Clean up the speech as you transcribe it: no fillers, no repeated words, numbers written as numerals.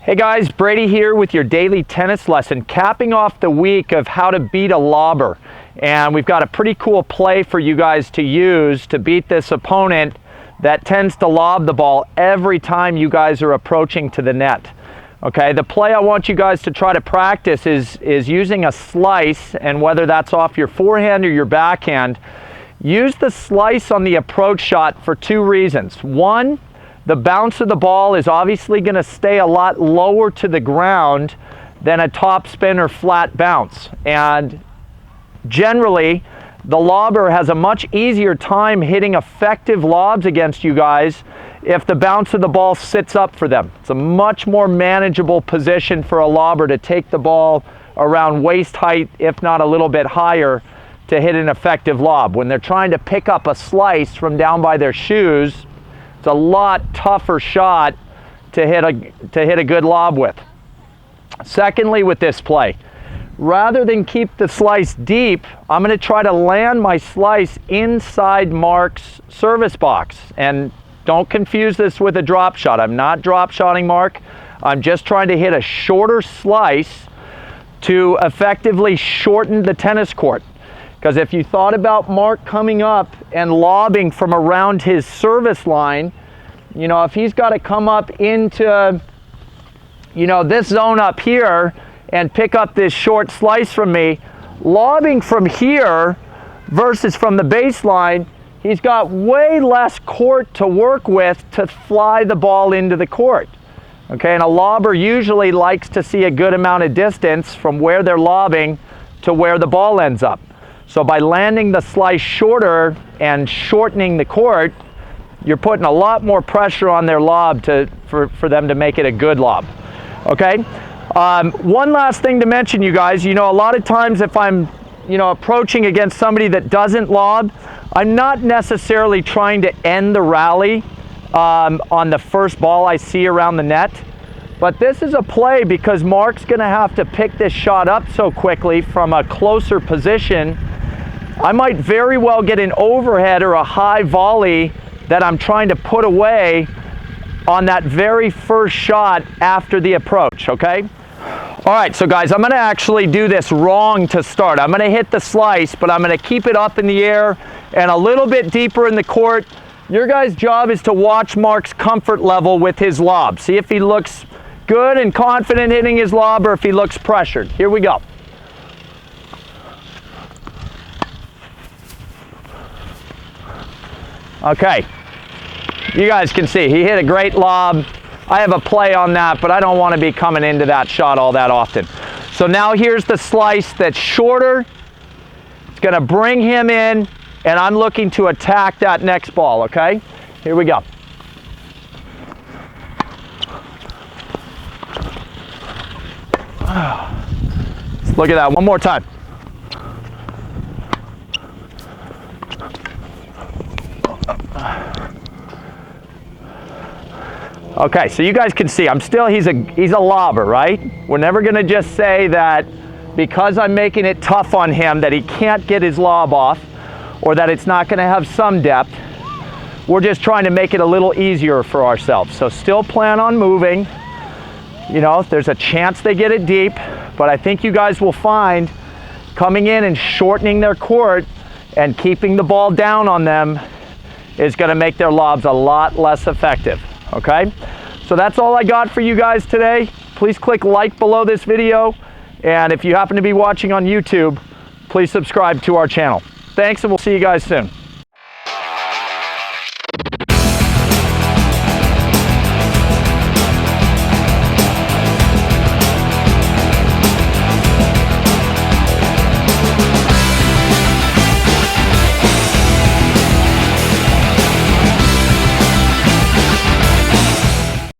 Hey guys, Brady here with your daily tennis lesson, capping off the week of how to beat a lobber. And we've got a pretty cool play for you guys to use to beat this opponent that tends to lob the ball every time you guys are approaching to the net. Okay, the play I want you guys to try to practice is using a slice, and whether that's off your forehand or your backhand, use the slice on the approach shot for two reasons. One, the bounce of the ball is obviously going to stay a lot lower to the ground than a topspin or flat bounce. And generally, the lobber has a much easier time hitting effective lobs against you guys if the bounce of the ball sits up for them. It's a much more manageable position for a lobber to take the ball around waist height, if not a little bit higher, to hit an effective lob. When they're trying to pick up a slice from down by their shoes, it's a lot tougher shot to hit a good lob with. Secondly, with this play, rather than keep the slice deep, I'm going to try to land my slice inside Mark's service box. And don't confuse this with a drop shot. I'm not drop shotting Mark. I'm just trying to hit a shorter slice to effectively shorten the tennis court. Because if you thought about Mark coming up and lobbing from around his service line, you know, if he's got to come up into, you know, this zone up here and pick up this short slice from me, lobbing from here versus from the baseline, he's got way less court to work with to fly the ball into the court. Okay, and a lobber usually likes to see a good amount of distance from where they're lobbing to where the ball ends up. So by landing the slice shorter and shortening the court, you're putting a lot more pressure on their lob for them to make it a good lob. Okay? One last thing to mention, you guys. You know, a lot of times if I'm, you know, approaching against somebody that doesn't lob, I'm not necessarily trying to end the rally on the first ball I see around the net. But this is a play because Mark's going to have to pick this shot up so quickly from a closer position. I might very well get an overhead or a high volley that I'm trying to put away on that very first shot after the approach, okay? All right, so guys, I'm going to actually do this wrong to start. I'm going to hit the slice, but I'm going to keep it up in the air and a little bit deeper in the court. Your guys' job is to watch Mark's comfort level with his lob. See if he looks good and confident hitting his lob or if he looks pressured. Here we go. Okay, you guys can see he hit a great lob. I have a play on that, but I don't want to be coming into that shot all that often. So now here's the slice that's shorter. It's going to bring him in, and I'm looking to attack that next ball, okay? Here we go. Look at that one more time. Okay, so you guys can see he's a lobber, right? We're never going to just say that because I'm making it tough on him that he can't get his lob off or that it's not going to have some depth. We're just trying to make it a little easier for ourselves. So still plan on moving. You know, there's a chance they get it deep, but I think you guys will find coming in and shortening their court and keeping the ball down on them is going to make their lobs a lot less effective. Okay, so that's all I got for you guys today. Please click like below this video, and if you happen to be watching on YouTube, please subscribe to our channel. Thanks, and we'll see you guys soon.